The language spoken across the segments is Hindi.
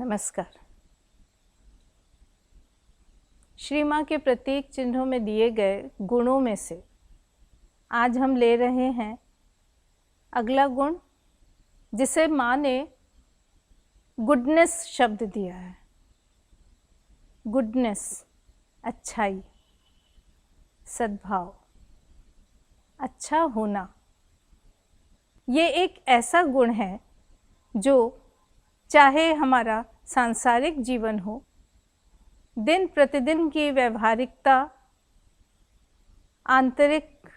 नमस्कार। श्री माँ के प्रतीक चिन्हों में दिए गए गुणों में से आज हम ले रहे हैं अगला गुण, जिसे माँ ने गुडनेस शब्द दिया है। गुडनेस, अच्छाई, सद्भाव, अच्छा होना। ये एक ऐसा गुण है जो चाहे हमारा सांसारिक जीवन हो, दिन प्रतिदिन की व्यवहारिकता, आंतरिक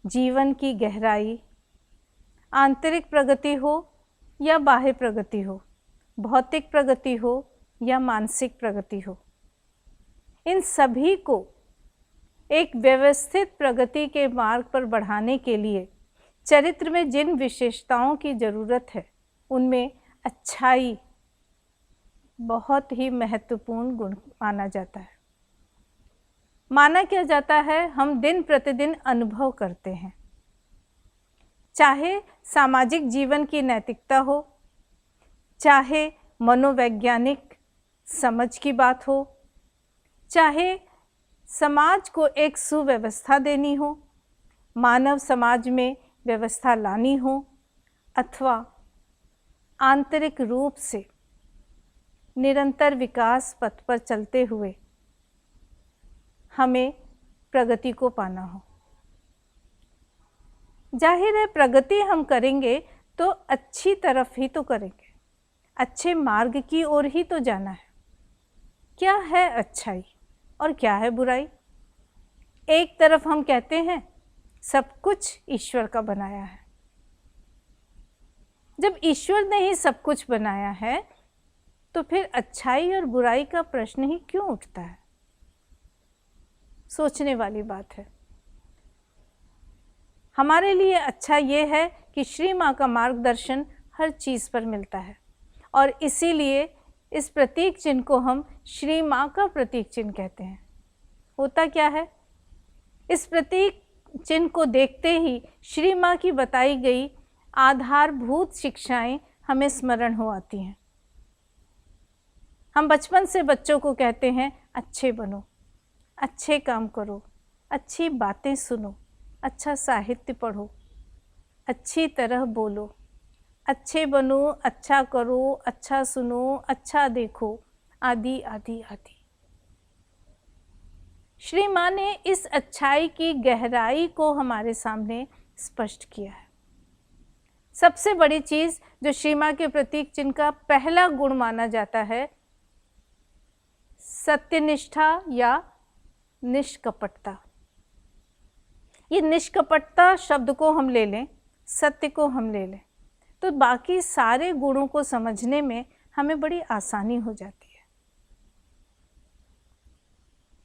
जीवन की गहराई, आंतरिक प्रगति हो या बाह्य प्रगति हो, भौतिक प्रगति हो या मानसिक प्रगति हो, इन सभी को एक व्यवस्थित प्रगति के मार्ग पर बढ़ाने के लिए चरित्र में जिन विशेषताओं की ज़रूरत है, उनमें अच्छाई बहुत ही महत्वपूर्ण गुण माना जाता है। माना क्या जाता है, हम दिन प्रतिदिन अनुभव करते हैं, चाहे सामाजिक जीवन की नैतिकता हो, चाहे मनोवैज्ञानिक समझ की बात हो, चाहे समाज को एक सुव्यवस्था देनी हो, मानव समाज में व्यवस्था लानी हो, अथवा आंतरिक रूप से निरंतर विकास पथ पर चलते हुए हमें प्रगति को पाना हो। जाहिर है, प्रगति हम करेंगे तो अच्छी तरफ ही तो करेंगे, अच्छे मार्ग की ओर ही तो जाना है। क्या है अच्छाई और क्या है बुराई? एक तरफ हम कहते हैं सब कुछ ईश्वर का बनाया है। जब ईश्वर ने ही सब कुछ बनाया है तो फिर अच्छाई और बुराई का प्रश्न ही क्यों उठता है? सोचने वाली बात है। हमारे लिए अच्छा ये है कि श्री माँ का मार्गदर्शन हर चीज़ पर मिलता है और इसीलिए इस प्रतीक चिन्ह को हम श्री माँ का प्रतीक चिन्ह कहते हैं। होता क्या है, इस प्रतीक चिन्ह को देखते ही श्री माँ की बताई गई आधारभूत शिक्षाएं हमें स्मरण हो आती हैं। हम बचपन से बच्चों को कहते हैं अच्छे बनो, अच्छे काम करो, अच्छी बातें सुनो, अच्छा साहित्य पढ़ो, अच्छी तरह बोलो, अच्छे बनो, अच्छा करो, अच्छा सुनो, अच्छा देखो, आदि आदि आदि। श्री माँ ने इस अच्छाई की गहराई को हमारे सामने स्पष्ट किया है। सबसे बड़ी चीज़ जो श्री माँ के प्रतीक चिन्ह का पहला गुण माना जाता है, सत्यनिष्ठा या निष्कपटता। ये निष्कपटता शब्द को हम ले लें, सत्य को हम ले लें, तो बाकी सारे गुणों को समझने में हमें बड़ी आसानी हो जाती है।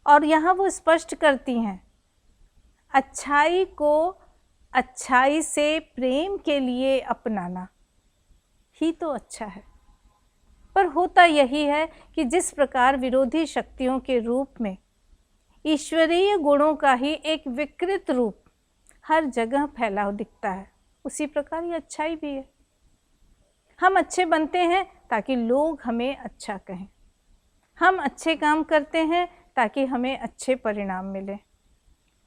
और यहाँ वो स्पष्ट करती हैं, अच्छाई को अच्छाई से प्रेम के लिए अपनाना ही तो अच्छा है। पर होता यही है कि जिस प्रकार विरोधी शक्तियों के रूप में ईश्वरीय गुणों का ही एक विकृत रूप हर जगह फैला दिखता है, उसी प्रकार ये अच्छाई भी है। हम अच्छे बनते हैं ताकि लोग हमें अच्छा कहें, हम अच्छे काम करते हैं ताकि हमें अच्छे परिणाम मिले,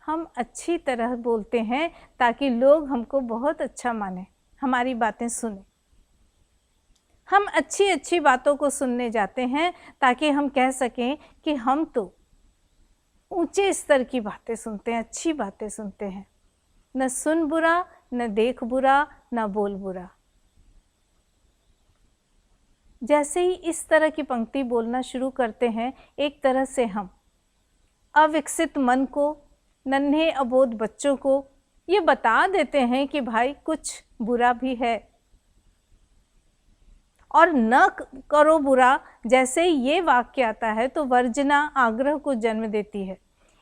हम अच्छी तरह बोलते हैं ताकि लोग हमको बहुत अच्छा माने, हमारी बातें सुने। हम अच्छी अच्छी बातों को सुनने जाते हैं ताकि हम कह सकें कि हम तो ऊंचे स्तर की बातें सुनते हैं, अच्छी बातें सुनते हैं, न सुन बुरा, न देख बुरा, न बोल बुरा। जैसे ही इस तरह की पंक्ति बोलना शुरू करते हैं, एक तरह से हम अविकसित मन को, नन्हे अबोध बच्चों को ये बता देते हैं कि भाई कुछ बुरा भी है और न करो बुरा। जैसे ये वाक्य आता है तो वर्जना आग्रह को जन्म देती है।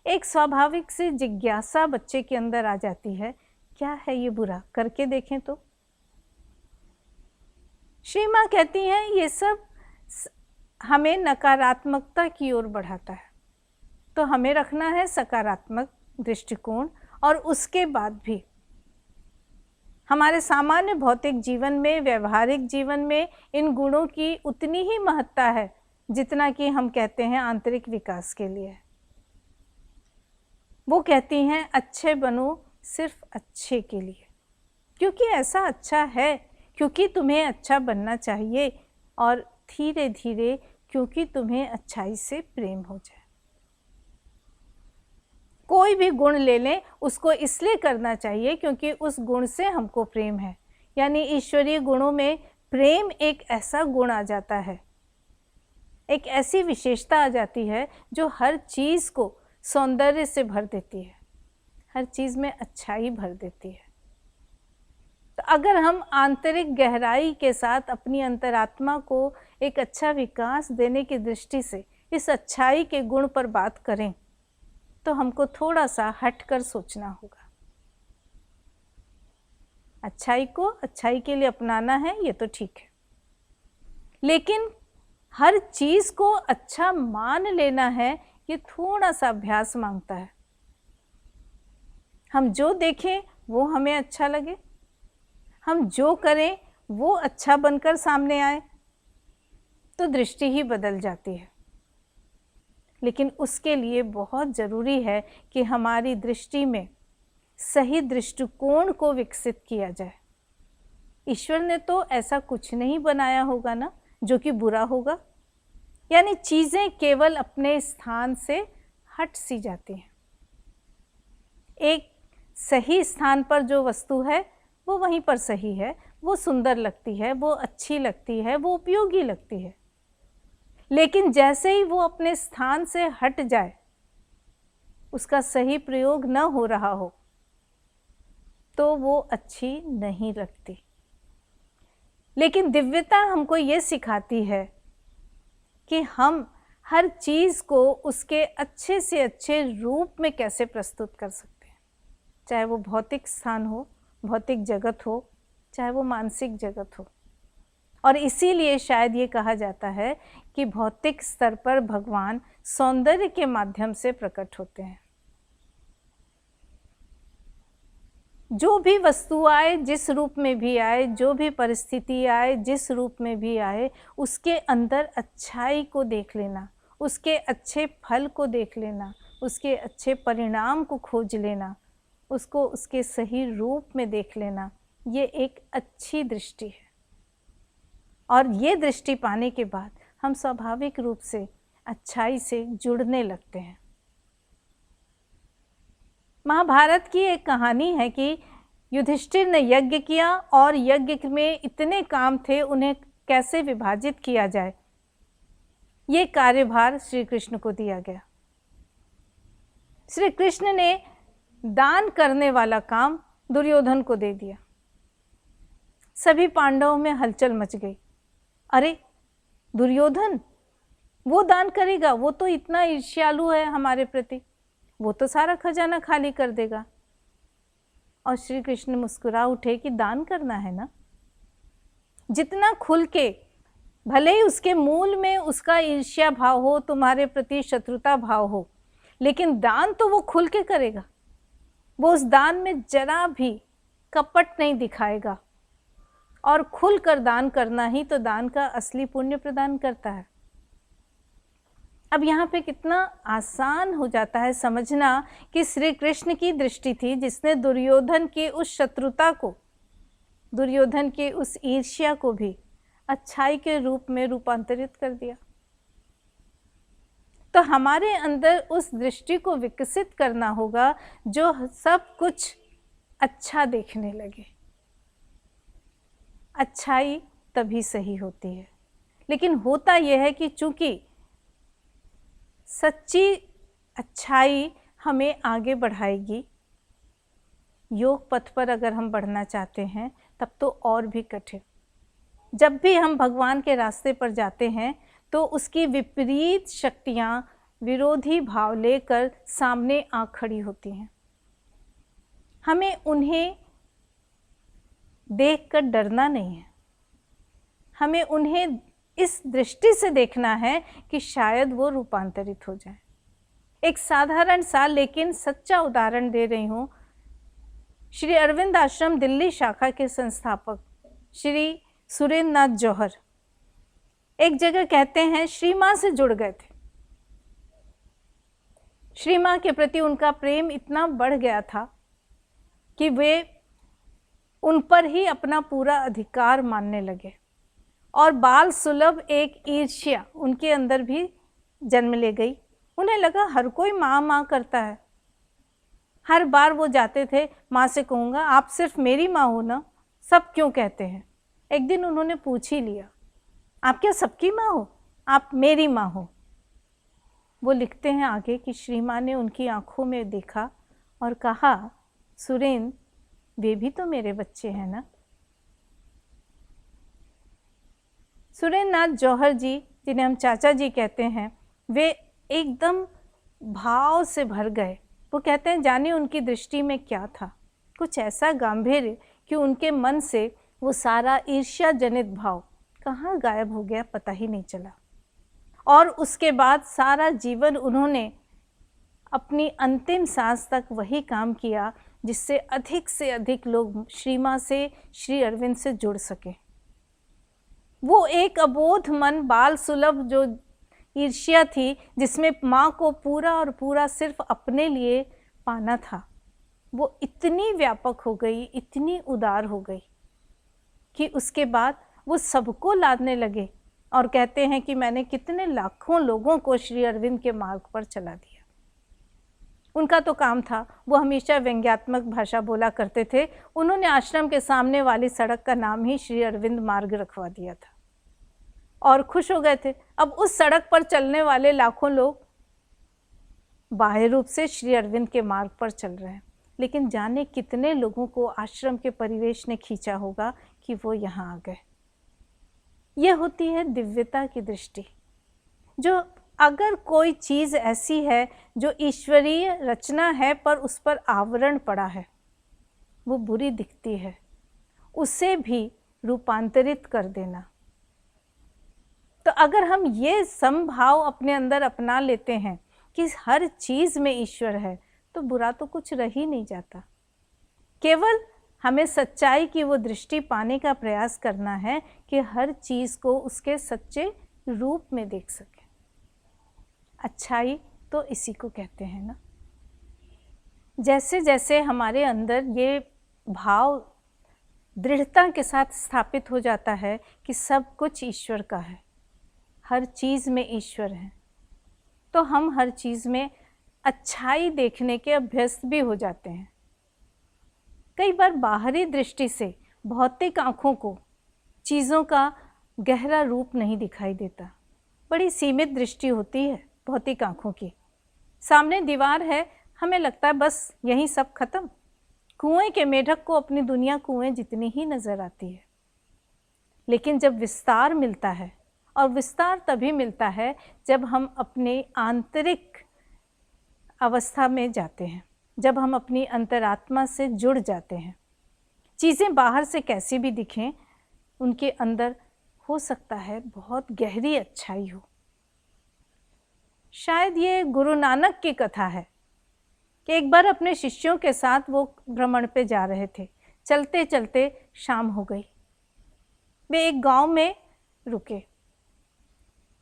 एक स्वाभाविक सी जिज्ञासा बच्चे के अंदर आ जाती है, क्या है ये बुरा, करके देखें तो। श्री माँ कहती हैं ये सब हमें नकारात्मकता की ओर बढ़ाता है, तो हमें रखना है सकारात्मक दृष्टिकोण। और उसके बाद भी हमारे सामान्य भौतिक जीवन में, व्यवहारिक जीवन में इन गुणों की उतनी ही महत्ता है जितना कि हम कहते हैं आंतरिक विकास के लिए। वो कहती हैं अच्छे बनो सिर्फ अच्छे के लिए, क्योंकि ऐसा अच्छा है, क्योंकि तुम्हें अच्छा बनना चाहिए, और धीरे धीरे क्योंकि तुम्हें अच्छाई से प्रेम हो जाए। कोई भी गुण ले लें, उसको इसलिए करना चाहिए क्योंकि उस गुण से हमको प्रेम है। यानी ईश्वरीय गुणों में प्रेम एक ऐसा गुण आ जाता है, एक ऐसी विशेषता आ जाती है जो हर चीज़ को सौंदर्य से भर देती है, हर चीज़ में अच्छाई भर देती है। तो अगर हम आंतरिक गहराई के साथ अपनी अंतरात्मा को एक अच्छा विकास देने की दृष्टि से इस अच्छाई के गुण पर बात करें, तो हमको थोड़ा सा हटकर सोचना होगा। अच्छाई को अच्छाई के लिए अपनाना है, ये तो ठीक है, लेकिन हर चीज़ को अच्छा मान लेना है, ये थोड़ा सा अभ्यास मांगता है। हम जो देखें वो हमें अच्छा लगे, हम जो करें वो अच्छा बनकर सामने आए, तो दृष्टि ही बदल जाती है। लेकिन उसके लिए बहुत ज़रूरी है कि हमारी दृष्टि में सही दृष्टिकोण को विकसित किया जाए। ईश्वर ने तो ऐसा कुछ नहीं बनाया होगा ना जो कि बुरा होगा। यानी चीज़ें केवल अपने स्थान से हट सी जाती हैं। एक सही स्थान पर जो वस्तु है वो वहीं पर सही है, वो सुंदर लगती है, वो अच्छी लगती है, वो उपयोगी लगती है। लेकिन जैसे ही वो अपने स्थान से हट जाए, उसका सही प्रयोग न हो रहा हो, तो वो अच्छी नहीं लगती। लेकिन दिव्यता हमको ये सिखाती है कि हम हर चीज़ को उसके अच्छे से अच्छे रूप में कैसे प्रस्तुत कर सकते हैं, चाहे वो भौतिक स्थान हो, भौतिक जगत हो, चाहे वो मानसिक जगत हो। और इसीलिए शायद ये कहा जाता है कि भौतिक स्तर पर भगवान सौंदर्य के माध्यम से प्रकट होते हैं। जो भी वस्तु आए, जिस रूप में भी आए, जो भी परिस्थिति आए, जिस रूप में भी आए, उसके अंदर अच्छाई को देख लेना, उसके अच्छे फल को देख लेना, उसके अच्छे परिणाम को खोज लेना, उसको उसके सही रूप में देख लेना, ये एक अच्छी दृष्टि है। और ये दृष्टि पाने के बाद हम स्वाभाविक रूप से अच्छाई से जुड़ने लगते हैं। महाभारत की एक कहानी है कि युधिष्ठिर ने यज्ञ किया और यज्ञ में इतने काम थे, उन्हें कैसे विभाजित किया जाए, ये कार्यभार श्री कृष्ण को दिया गया। श्री कृष्ण ने दान करने वाला काम दुर्योधन को दे दिया। सभी पांडवों में हलचल मच गई। अरे दुर्योधन वो दान करेगा, वो तो इतना ईर्ष्यालु है हमारे प्रति, वो तो सारा खजाना खाली कर देगा। और श्री कृष्ण मुस्कुरा उठे कि दान करना है ना, जितना खुल के, भले ही उसके मूल में उसका ईर्ष्या भाव हो, तुम्हारे प्रति शत्रुता भाव हो, लेकिन दान तो वो खुल के करेगा। वो उस दान में जरा भी कपट नहीं दिखाएगा। और खुल कर दान करना ही तो दान का असली पुण्य प्रदान करता है। अब यहाँ पे कितना आसान हो जाता है समझना कि श्री कृष्ण की दृष्टि थी जिसने दुर्योधन की उस शत्रुता को, दुर्योधन की उस ईर्ष्या को भी अच्छाई के रूप में रूपांतरित कर दिया। तो हमारे अंदर उस दृष्टि को विकसित करना होगा जो सब कुछ अच्छा देखने लगे। अच्छाई तभी सही होती है, लेकिन होता यह है कि चूंकि सच्ची अच्छाई हमें आगे बढ़ाएगी, योग पथ पर अगर हम बढ़ना चाहते हैं तब तो और भी कठिन। जब भी हम भगवान के रास्ते पर जाते हैं तो उसकी विपरीत शक्तियाँ विरोधी भाव लेकर सामने आ खड़ी होती हैं। हमें उन्हें देखकर डरना नहीं है, हमें उन्हें इस दृष्टि से देखना है कि शायद वो रूपांतरित हो जाए। एक साधारण सा लेकिन सच्चा उदाहरण दे रही हूँ। श्री अरविंद आश्रम दिल्ली शाखा के संस्थापक श्री सुरेंद्र नाथ जौहर एक जगह कहते हैं श्री माँ से जुड़ गए थे। श्री माँ के प्रति उनका प्रेम इतना बढ़ गया था कि वे उन पर ही अपना पूरा अधिकार मानने लगे और बाल सुलभ एक ईर्ष्या उनके अंदर भी जन्म ले गई। उन्हें लगा हर कोई माँ माँ करता है। हर बार वो जाते थे, माँ से कहूँगा आप सिर्फ मेरी माँ हो ना, सब क्यों कहते हैं। एक दिन उन्होंने पूछ ही लिया, आप क्या सबकी माँ हो, आप मेरी माँ हो। वो लिखते हैं आगे कि श्री माँ ने उनकी आंखों में देखा और कहा, सुरेंद्र वे भी तो मेरे बच्चे हैं ना। सुरेंद्र नाथ जौहर जी, जिन्हें हम चाचा जी कहते हैं, वे एकदम भाव से भर गए। वो कहते हैं जाने उनकी दृष्टि में क्या था, कुछ ऐसा गांधीर्य कि उनके मन से वो सारा ईर्ष्या जनित भाव कहाँ गायब हो गया पता ही नहीं चला। और उसके बाद सारा जीवन उन्होंने अपनी अंतिम सांस तक वही काम किया जिससे अधिक से अधिक लोग श्री माँ से, श्री अरविंद से जुड़ सके। वो एक अबोध मन, बाल सुलभ जो ईर्ष्या थी जिसमें माँ को पूरा और पूरा सिर्फ अपने लिए पाना था, वो इतनी व्यापक हो गई, इतनी उदार हो गई कि उसके बाद वो सबको लादने लगे और कहते हैं कि मैंने कितने लाखों लोगों को श्री अरविंद के मार्ग पर चला दिया। उनका तो काम था, वो हमेशा व्यंग्यात्मक भाषा बोला करते थे। उन्होंने आश्रम के सामने वाली सड़क का नाम ही श्री अरविंद मार्ग रखवा दिया था और खुश हो गए थे। अब उस सड़क पर चलने वाले लाखों लोग बाह्य रूप से श्री अरविंद के मार्ग पर चल रहे हैं, लेकिन जाने कितने लोगों को आश्रम के परिवेश ने खींचा होगा कि वो यहाँ आ गए। यह होती है दिव्यता की दृष्टि। जो अगर कोई चीज़ ऐसी है जो ईश्वरीय रचना है पर उस पर आवरण पड़ा है, वो बुरी दिखती है, उसे भी रूपांतरित कर देना। तो अगर हम ये समभाव अपने अंदर अपना लेते हैं कि हर चीज़ में ईश्वर है, तो बुरा तो कुछ रह ही नहीं जाता। केवल हमें सच्चाई की वो दृष्टि पाने का प्रयास करना है कि हर चीज़ को उसके सच्चे रूप में देख सके। अच्छाई तो इसी को कहते हैं ना। जैसे जैसे हमारे अंदर ये भाव दृढ़ता के साथ स्थापित हो जाता है कि सब कुछ ईश्वर का है, हर चीज़ में ईश्वर है, तो हम हर चीज़ में अच्छाई देखने के अभ्यस्त भी हो जाते हैं। कई बार बाहरी दृष्टि से भौतिक आँखों को चीज़ों का गहरा रूप नहीं दिखाई देता। बड़ी सीमित दृष्टि होती है भौतिक आँखों की। सामने दीवार है, हमें लगता है बस यहीं सब खत्म। कुएं के मेढक को अपनी दुनिया कुएं जितनी ही नज़र आती है। लेकिन जब विस्तार मिलता है, और विस्तार तभी मिलता है जब हम अपने आंतरिक अवस्था में जाते हैं, जब हम अपनी अंतरात्मा से जुड़ जाते हैं। चीज़ें बाहर से कैसी भी दिखें, उनके अंदर हो सकता है बहुत गहरी अच्छाई हो। शायद ये गुरु नानक की कथा है कि एक बार अपने शिष्यों के साथ वो भ्रमण पे जा रहे थे। चलते चलते शाम हो गई। वे एक गांव में रुके।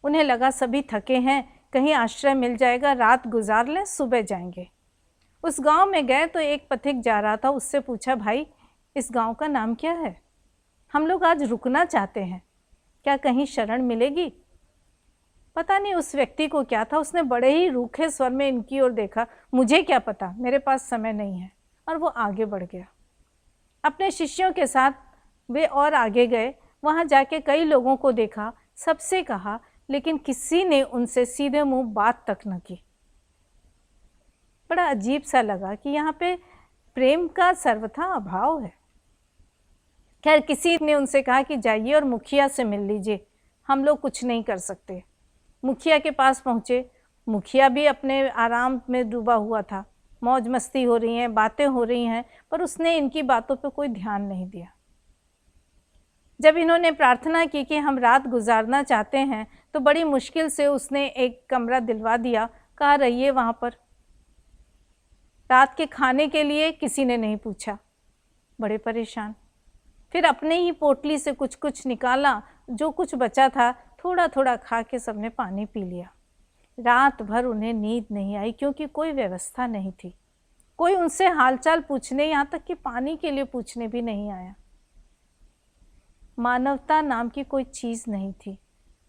उन्हें लगा सभी थके हैं, कहीं आश्रय मिल जाएगा, रात गुजार लें, सुबह जाएंगे। उस गांव में गए तो एक पथिक जा रहा था, उससे पूछा, भाई इस गांव का नाम क्या है? हम लोग आज रुकना चाहते हैं, क्या कहीं शरण मिलेगी? पता नहीं उस व्यक्ति को क्या था, उसने बड़े ही रूखे स्वर में इनकी ओर देखा, मुझे क्या पता, मेरे पास समय नहीं है, और वो आगे बढ़ गया। अपने शिष्यों के साथ वे और आगे गए। वहाँ जाके कई लोगों को देखा, सबसे कहा, लेकिन किसी ने उनसे सीधे मुंह बात तक न की। बड़ा अजीब सा लगा कि यहाँ पे प्रेम का सर्वथा अभाव है। खैर, किसी ने उनसे कहा कि जाइए और मुखिया से मिल लीजिए, हम लोग कुछ नहीं कर सकते। मुखिया के पास पहुँचे। मुखिया भी अपने आराम में डूबा हुआ था, मौज मस्ती हो रही हैं, बातें हो रही हैं, पर उसने इनकी बातों पर कोई ध्यान नहीं दिया। जब इन्होंने प्रार्थना की कि हम रात गुजारना चाहते हैं, तो बड़ी मुश्किल से उसने एक कमरा दिलवा दिया। कहा रहिए वहाँ पर। रात के खाने के लिए किसी ने नहीं पूछा। बड़े परेशान। फिर अपने ही पोटली से कुछ कुछ निकाला, जो कुछ बचा था थोड़ा थोड़ा खा के सबने पानी पी लिया। रात भर उन्हें नींद नहीं आई, क्योंकि कोई व्यवस्था नहीं थी। कोई उनसे हालचाल पूछने, यहाँ तक कि पानी के लिए पूछने भी नहीं आया। मानवता नाम की कोई चीज़ नहीं थी।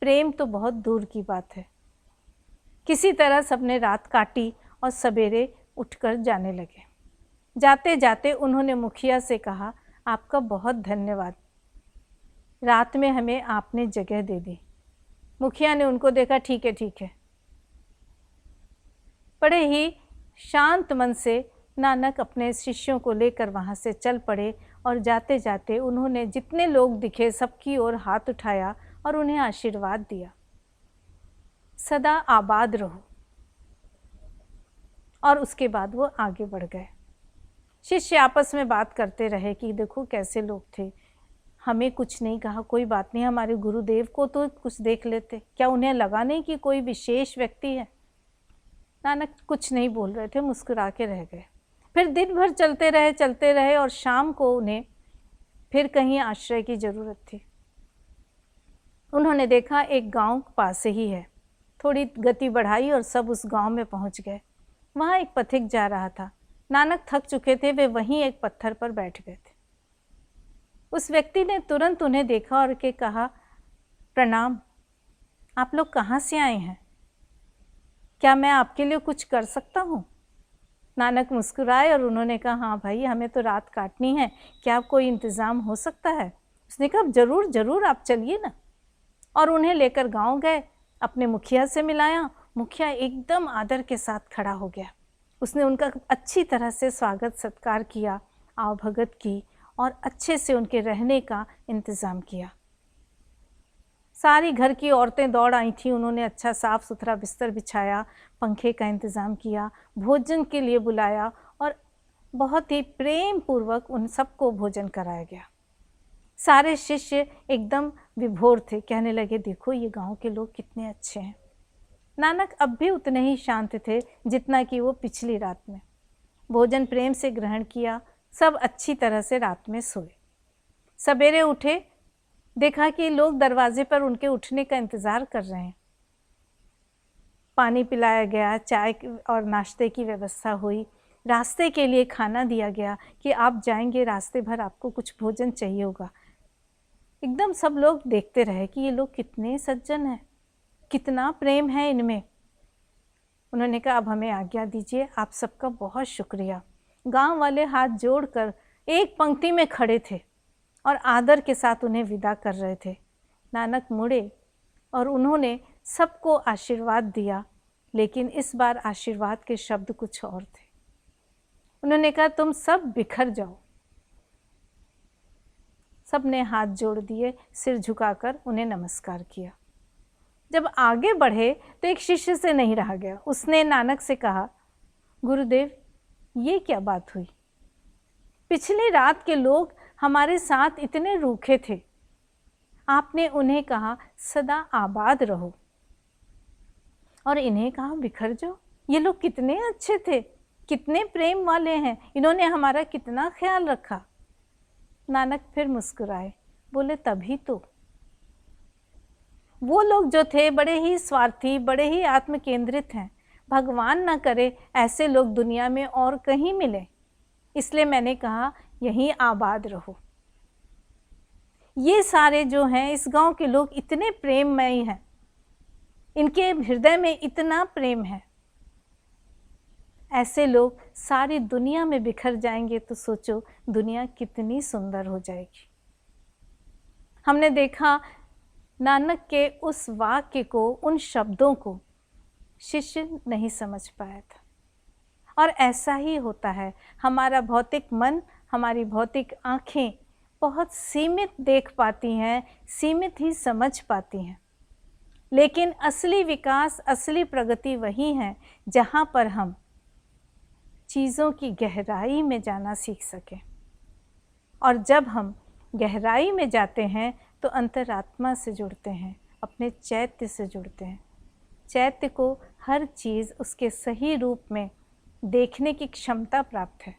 प्रेम तो बहुत दूर की बात है। किसी तरह सबने रात काटी और सवेरे उठकर जाने लगे। जाते जाते उन्होंने मुखिया से कहा, आपका बहुत धन्यवाद, रात में हमें आपने जगह दे दी। मुखिया ने उनको देखा, ठीक है ठीक है। बड़े ही शांत मन से नानक अपने शिष्यों को लेकर वहाँ से चल पड़े और जाते जाते उन्होंने जितने लोग दिखे सबकी ओर हाथ उठाया और उन्हें आशीर्वाद दिया, सदा आबाद रहो। और उसके बाद वो आगे बढ़ गए। शिष्य आपस में बात करते रहे कि देखो कैसे लोग थे, हमें कुछ नहीं कहा, कोई बात नहीं, हमारे गुरुदेव को तो कुछ देख लेते, क्या उन्हें लगा नहीं कि कोई विशेष व्यक्ति है। नानक कुछ नहीं बोल रहे थे, मुस्कुरा के रह गए। फिर दिन भर चलते रहे और शाम को उन्हें फिर कहीं आश्रय की ज़रूरत थी। उन्होंने देखा एक गांव पास ही है। थोड़ी गति बढ़ाई और सब उस गांव में पहुंच गए। वहाँ एक पथिक जा रहा था। नानक थक चुके थे, वे वहीं एक पत्थर पर बैठ गए थे। उस व्यक्ति ने तुरंत उन्हें देखा और के कहा, प्रणाम, आप लोग कहाँ से आए हैं? क्या मैं आपके लिए कुछ कर सकता हूँ? नानक मुस्कुराए और उन्होंने कहा, हाँ भाई, हमें तो रात काटनी है, क्या कोई इंतज़ाम हो सकता है? उसने कहा, ज़रूर ज़रूर, आप चलिए ना। और उन्हें लेकर गांव गए, अपने मुखिया से मिलाया। मुखिया एकदम आदर के साथ खड़ा हो गया। उसने उनका अच्छी तरह से स्वागत सत्कार किया, आवभगत की और अच्छे से उनके रहने का इंतज़ाम किया। सारी घर की औरतें दौड़ आई थीं। उन्होंने अच्छा साफ़ सुथरा बिस्तर बिछाया, पंखे का इंतज़ाम किया, भोजन के लिए बुलाया और बहुत ही प्रेम पूर्वक उन सबको भोजन कराया गया। सारे शिष्य एकदम विभोर थे, कहने लगे, देखो ये गांव के लोग कितने अच्छे हैं। नानक अब भी उतने ही शांत थे जितना कि वो पिछली रात में। भोजन प्रेम से ग्रहण किया, सब अच्छी तरह से रात में सोए। सवेरे उठे, देखा कि लोग दरवाजे पर उनके उठने का इंतज़ार कर रहे हैं। पानी पिलाया गया, चाय और नाश्ते की व्यवस्था हुई, रास्ते के लिए खाना दिया गया कि आप जाएंगे रास्ते भर आपको कुछ भोजन चाहिए होगा। एकदम सब लोग देखते रहे कि ये लोग कितने सज्जन हैं, कितना प्रेम है इनमें। उन्होंने कहा, अब हमें आज्ञा दीजिए, आप सबका बहुत शुक्रिया। गांव वाले हाथ जोड़कर एक पंक्ति में खड़े थे और आदर के साथ उन्हें विदा कर रहे थे। नानक मुड़े और उन्होंने सबको आशीर्वाद दिया, लेकिन इस बार आशीर्वाद के शब्द कुछ और थे। उन्होंने कहा, तुम सब बिखर जाओ। सब ने हाथ जोड़ दिए, सिर झुकाकर उन्हें नमस्कार किया। जब आगे बढ़े तो एक शिष्य से नहीं रहा गया। उसने नानक से कहा, गुरुदेव, ये क्या बात हुई? पिछली रात के लोग हमारे साथ इतने रूखे थे, आपने उन्हें कहा सदा आबाद रहो, और इन्हें कहा बिखर जाओ। ये लोग कितने अच्छे थे, कितने प्रेम वाले हैं, इन्होंने हमारा कितना ख्याल रखा। नानक फिर मुस्कुराए, बोले, तभी तो वो लोग जो थे बड़े ही स्वार्थी, बड़े ही आत्म केंद्रित हैं। भगवान ना करे ऐसे लोग दुनिया में और कहीं मिले, इसलिए मैंने कहा यहीं आबाद रहो। ये सारे जो हैं इस गांव के लोग इतने प्रेममय हैं, इनके हृदय में इतना प्रेम है। ऐसे लोग सारी दुनिया में बिखर जाएंगे तो सोचो दुनिया कितनी सुंदर हो जाएगी। हमने देखा नानक के उस वाक्य को, उन शब्दों को शिष्य नहीं समझ पाया था। और ऐसा ही होता है, हमारा भौतिक मन, हमारी भौतिक आँखें बहुत सीमित देख पाती हैं, सीमित ही समझ पाती हैं। लेकिन असली विकास, असली प्रगति वही है जहाँ पर हम चीज़ों की गहराई में जाना सीख सकें। और जब हम गहराई में जाते हैं तो अंतरात्मा से जुड़ते हैं, अपने चैत्य से जुड़ते हैं। चैत्य को हर चीज़ उसके सही रूप में देखने की क्षमता प्राप्त है।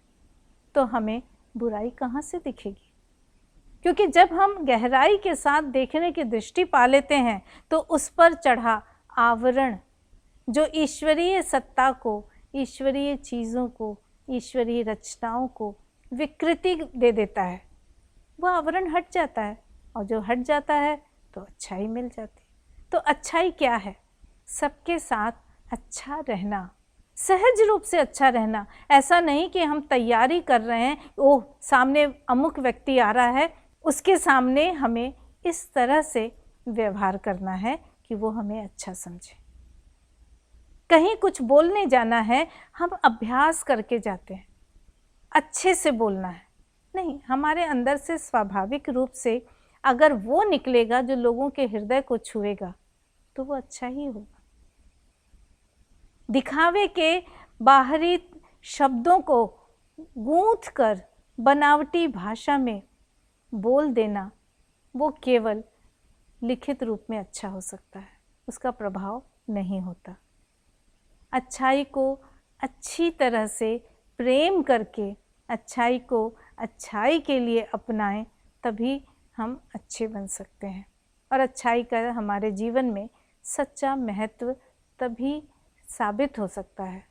तो हमें बुराई कहाँ से दिखेगी? क्योंकि जब हम गहराई के साथ देखने की दृष्टि पा लेते हैं तो उस पर चढ़ा आवरण जो ईश्वरीय सत्ता को, ईश्वरीय चीज़ों को, ईश्वरीय रचनाओं को विकृति दे देता है, वह आवरण हट जाता है। और जो हट जाता है तो अच्छाई मिल जाती है। तो अच्छाई क्या है? सबके साथ अच्छा रहना, सहज रूप से अच्छा रहना। ऐसा नहीं कि हम तैयारी कर रहे हैं, ओह सामने अमुक व्यक्ति आ रहा है, उसके सामने हमें इस तरह से व्यवहार करना है कि वो हमें अच्छा समझे। कहीं कुछ बोलने जाना है, हम अभ्यास करके जाते हैं, अच्छे से बोलना है। नहीं, हमारे अंदर से स्वाभाविक रूप से अगर वो निकलेगा जो लोगों के हृदय को छुएगा तो वो अच्छा ही होगा। दिखावे के बाहरी शब्दों को गूंथ कर बनावटी भाषा में बोल देना, वो केवल लिखित रूप में अच्छा हो सकता है, उसका प्रभाव नहीं होता। अच्छाई को अच्छी तरह से प्रेम करके, अच्छाई को अच्छाई के लिए अपनाएं, तभी हम अच्छे बन सकते हैं। और अच्छाई का हमारे जीवन में सच्चा महत्व तभी साबित हो सकता है।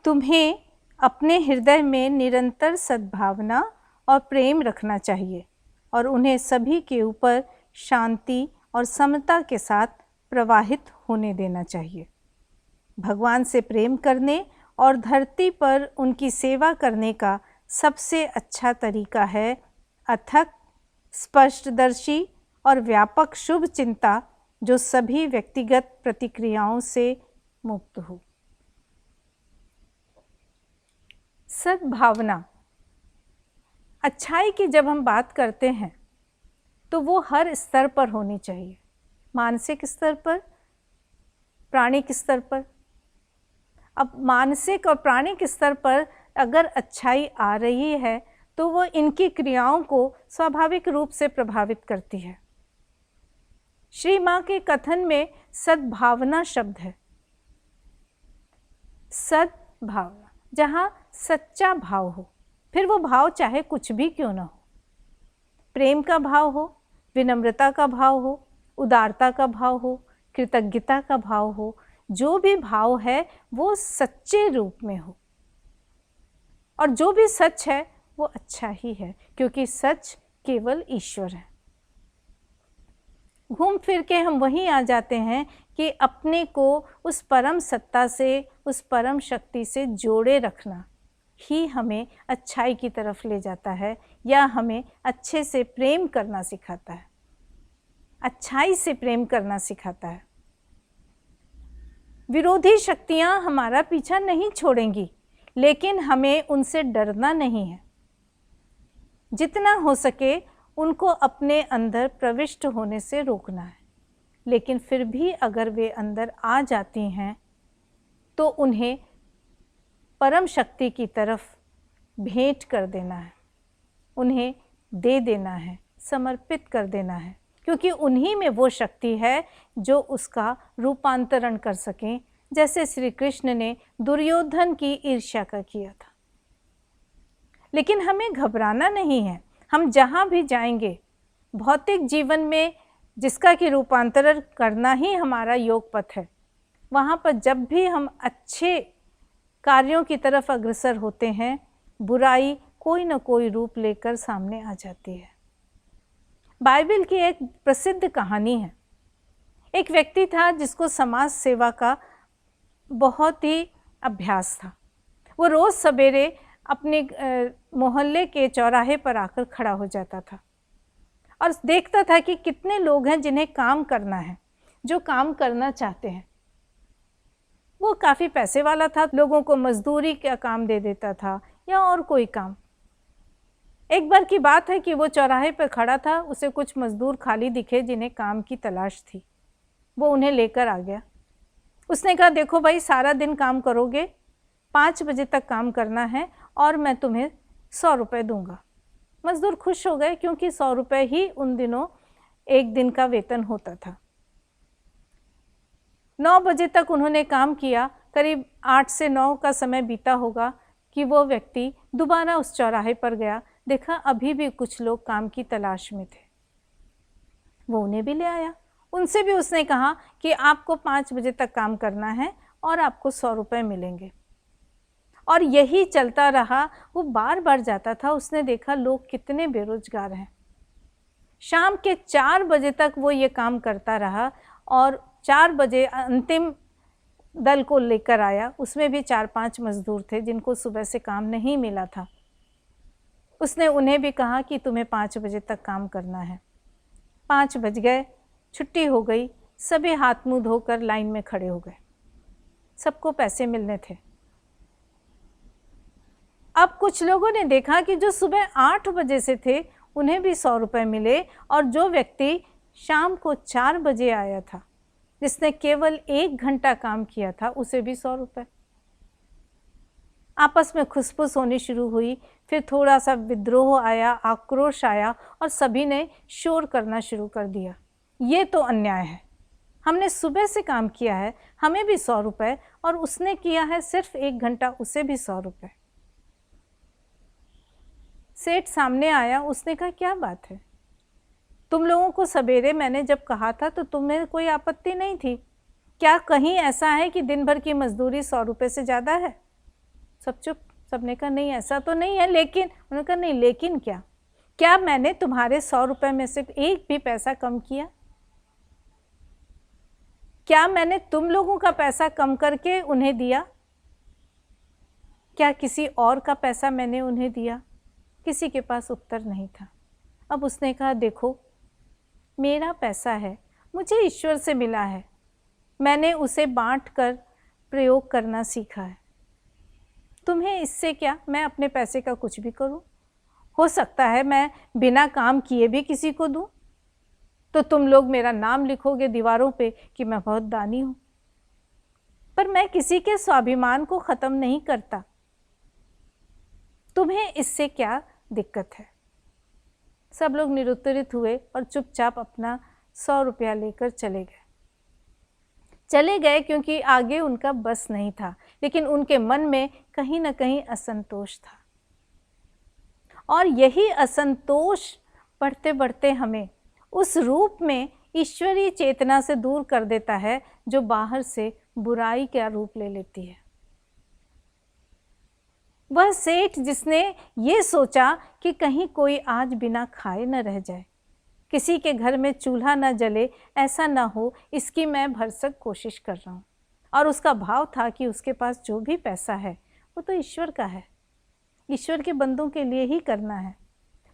तुम्हें अपने हृदय में निरंतर सद्भावना और प्रेम रखना चाहिए और उन्हें सभी के ऊपर शांति और समता के साथ प्रवाहित होने देना चाहिए। भगवान से प्रेम करने और धरती पर उनकी सेवा करने का सबसे अच्छा तरीका है अथक, स्पष्टदर्शी और व्यापक शुभ चिंता जो सभी व्यक्तिगत प्रतिक्रियाओं से मुक्त हो। सद्भावना, अच्छाई की जब हम बात करते हैं तो वो हर स्तर पर होनी चाहिए। मानसिक स्तर पर, प्राणिक स्तर पर। अब मानसिक और प्राणिक स्तर पर अगर अच्छाई आ रही है तो वो इनकी क्रियाओं को स्वाभाविक रूप से प्रभावित करती है। श्री माँ के कथन में सद्भावना शब्द है। सद्भावना, जहाँ सच्चा भाव हो, फिर वो भाव चाहे कुछ भी क्यों ना हो। प्रेम का भाव हो, विनम्रता का भाव हो, उदारता का भाव हो, कृतज्ञता का भाव हो, जो भी भाव है वो सच्चे रूप में हो। और जो भी सच है वो अच्छा ही है, क्योंकि सच केवल ईश्वर है। घूम फिर के हम वहीं आ जाते हैं कि अपने को उस परम सत्ता से, उस परम शक्ति से जोड़े रखना ही हमें अच्छाई की तरफ ले जाता है, या हमें अच्छे से प्रेम करना सिखाता है, अच्छाई से प्रेम करना सिखाता है। विरोधी शक्तियां हमारा पीछा नहीं छोड़ेंगी, लेकिन हमें उनसे डरना नहीं है। जितना हो सके उनको अपने अंदर प्रविष्ट होने से रोकना है। लेकिन फिर भी अगर वे अंदर आ जाती हैं तो उन्हें परम शक्ति की तरफ भेंट कर देना है, उन्हें दे देना है, समर्पित कर देना है, क्योंकि उन्हीं में वो शक्ति है जो उसका रूपांतरण कर सकें, जैसे श्री कृष्ण ने दुर्योधन की ईर्ष्या का किया था। लेकिन हमें घबराना नहीं है। हम जहाँ भी जाएंगे भौतिक जीवन में, जिसका कि रूपांतरण करना ही हमारा योग पथ है, वहाँ पर जब भी हम अच्छे कार्यों की तरफ अग्रसर होते हैं, बुराई कोई न कोई रूप लेकर सामने आ जाती है। बाइबल की एक प्रसिद्ध कहानी है। एक व्यक्ति था जिसको समाज सेवा का बहुत ही अभ्यास था। वो रोज़ सवेरे अपने मोहल्ले के चौराहे पर आकर खड़ा हो जाता था और देखता था कि कितने लोग हैं जिन्हें काम करना है, जो काम करना चाहते हैं। वो काफ़ी पैसे वाला था, लोगों को मजदूरी का काम दे देता था या और कोई काम। एक बार की बात है कि वो चौराहे पर खड़ा था, उसे कुछ मजदूर खाली दिखे जिन्हें काम की तलाश थी। वो उन्हें लेकर आ गया। उसने कहा, देखो भाई, सारा दिन काम करोगे, 5 बजे तक काम करना है और मैं तुम्हें 100 रुपये दूंगा। मजदूर खुश हो गए, क्योंकि 100 रुपये ही उन दिनों एक दिन का वेतन होता था। 9 बजे तक उन्होंने काम किया। करीब 8 से 9 का समय बीता होगा कि वो व्यक्ति दोबारा उस चौराहे पर गया, देखा अभी भी कुछ लोग काम की तलाश में थे। वो उन्हें भी ले आया। उनसे भी उसने कहा कि आपको 5 बजे तक काम करना है और आपको 100 रुपये मिलेंगे। और यही चलता रहा। वो बार बार जाता था, उसने देखा लोग कितने बेरोजगार हैं। शाम के 4 बजे तक वो ये काम करता रहा और 4 बजे अंतिम दल को लेकर आया। उसमें भी 4-5 मजदूर थे जिनको सुबह से काम नहीं मिला था। उसने उन्हें भी कहा कि तुम्हें 5 बजे तक काम करना है। 5 बज गए, छुट्टी हो गई, सभी हाथ मुंह धोकर लाइन में खड़े हो गए। सबको पैसे मिलने थे। अब कुछ लोगों ने देखा कि जो सुबह 8 बजे से थे उन्हें भी 100 रुपये मिले, और जो व्यक्ति शाम को 4 बजे आया था, जिसने केवल 1 घंटा काम किया था, उसे भी 100 रुपये। आपस में खुसफुस होनी शुरू हुई। फिर थोड़ा सा विद्रोह आया, आक्रोश आया और सभी ने शोर करना शुरू कर दिया। ये तो अन्याय है, हमने सुबह से काम किया है, हमें भी 100 रुपये, और उसने किया है सिर्फ 1 घंटा, उसे भी 100 रुपये। सेठ सामने आया, उसने कहा क्या बात है, तुम लोगों को सवेरे मैंने जब कहा था तो तुम्हें कोई आपत्ति नहीं थी, क्या कहीं ऐसा है कि दिन भर की मजदूरी 100 रुपये से ज़्यादा है? सब चुप। सबने कहा नहीं ऐसा तो नहीं है, लेकिन उन्होंने कहा नहीं लेकिन क्या, क्या मैंने तुम्हारे 100 रुपये में से एक भी पैसा कम किया? क्या मैंने तुम लोगों का पैसा कम करके उन्हें दिया? क्या किसी और का पैसा मैंने उन्हें दिया? किसी के पास उत्तर नहीं था। अब उसने कहा देखो, मेरा पैसा है, मुझे ईश्वर से मिला है, मैंने उसे बांट कर प्रयोग करना सीखा है। तुम्हें इससे क्या, मैं अपने पैसे का कुछ भी करूं, हो सकता है मैं बिना काम किए भी किसी को दूं, तो तुम लोग मेरा नाम लिखोगे दीवारों पे कि मैं बहुत दानी हूं, पर मैं किसी के स्वाभिमान को ख़त्म नहीं करता। तुम्हें इससे क्या दिक्कत है? सब लोग निरुत्तरित हुए और चुपचाप अपना 100 रुपया लेकर चले गए क्योंकि आगे उनका बस नहीं था, लेकिन उनके मन में कहीं ना कहीं असंतोष था। और यही असंतोष बढ़ते बढ़ते हमें उस रूप में ईश्वरीय चेतना से दूर कर देता है जो बाहर से बुराई का रूप ले लेती है। वह सेठ जिसने ये सोचा कि कहीं कोई आज बिना खाए न रह जाए, किसी के घर में चूल्हा न जले, ऐसा न हो, इसकी मैं भरसक कोशिश कर रहा हूँ। और उसका भाव था कि उसके पास जो भी पैसा है वो तो ईश्वर का है, ईश्वर के बंदों के लिए ही करना है,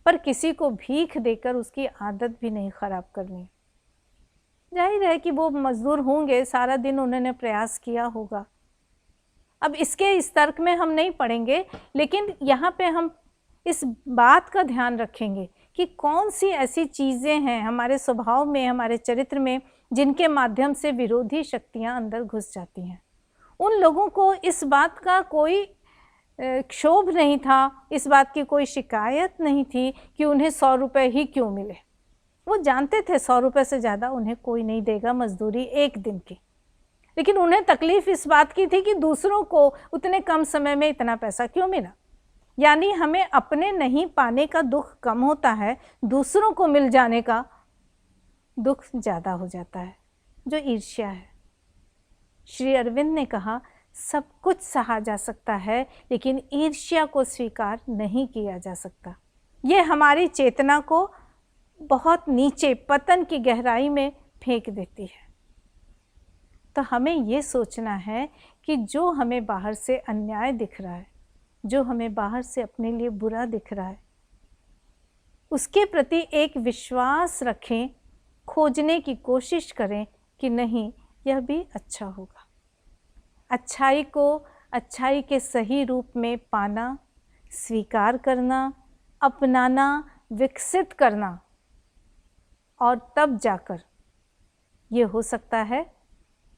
पर किसी को भीख देकर उसकी आदत भी नहीं ख़राब करनी। जाहिर है कि वो मज़दूर होंगे, सारा दिन उन्होंने प्रयास किया होगा। अब इसके इस तर्क में हम नहीं पढ़ेंगे, लेकिन यहाँ पे हम इस बात का ध्यान रखेंगे कि कौन सी ऐसी चीज़ें हैं हमारे स्वभाव में, हमारे चरित्र में, जिनके माध्यम से विरोधी शक्तियाँ अंदर घुस जाती हैं। उन लोगों को इस बात का कोई क्षोभ नहीं था, इस बात की कोई शिकायत नहीं थी कि उन्हें 100 रुपये ही क्यों मिले। वो जानते थे 100 रुपये से ज़्यादा उन्हें कोई नहीं देगा मजदूरी एक दिन की, लेकिन उन्हें तकलीफ़ इस बात की थी कि दूसरों को उतने कम समय में इतना पैसा क्यों मिला। यानी हमें अपने नहीं पाने का दुख कम होता है, दूसरों को मिल जाने का दुख ज़्यादा हो जाता है, जो ईर्ष्या है। श्री अरविंद ने कहा सब कुछ सहा जा सकता है, लेकिन ईर्ष्या को स्वीकार नहीं किया जा सकता। ये हमारी चेतना को बहुत नीचे पतन की गहराई में फेंक देती है। तो हमें ये सोचना है कि जो हमें बाहर से अन्याय दिख रहा है, जो हमें बाहर से अपने लिए बुरा दिख रहा है, उसके प्रति एक विश्वास रखें, खोजने की कोशिश करें कि नहीं, यह भी अच्छा होगा। अच्छाई को अच्छाई के सही रूप में पाना, स्वीकार करना, अपनाना, विकसित करना, और तब जाकर ये हो सकता है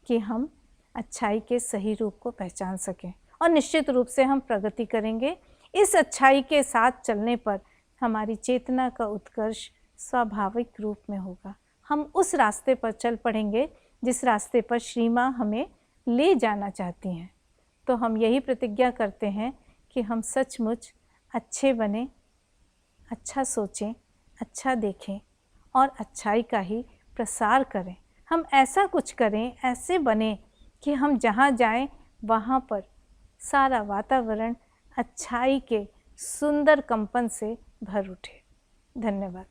कि हम अच्छाई के सही रूप को पहचान सकें, और निश्चित रूप से हम प्रगति करेंगे। इस अच्छाई के साथ चलने पर हमारी चेतना का उत्कर्ष स्वाभाविक रूप में होगा। हम उस रास्ते पर चल पड़ेंगे जिस रास्ते पर श्री माँ हमें ले जाना चाहती हैं। तो हम यही प्रतिज्ञा करते हैं कि हम सचमुच अच्छे बने, अच्छा सोचें, अच्छा देखें और अच्छाई का ही प्रसार करें। हम ऐसा कुछ करें, ऐसे बने कि हम जहाँ जाएं वहाँ पर सारा वातावरण अच्छाई के सुंदर कंपन से भर उठे। धन्यवाद।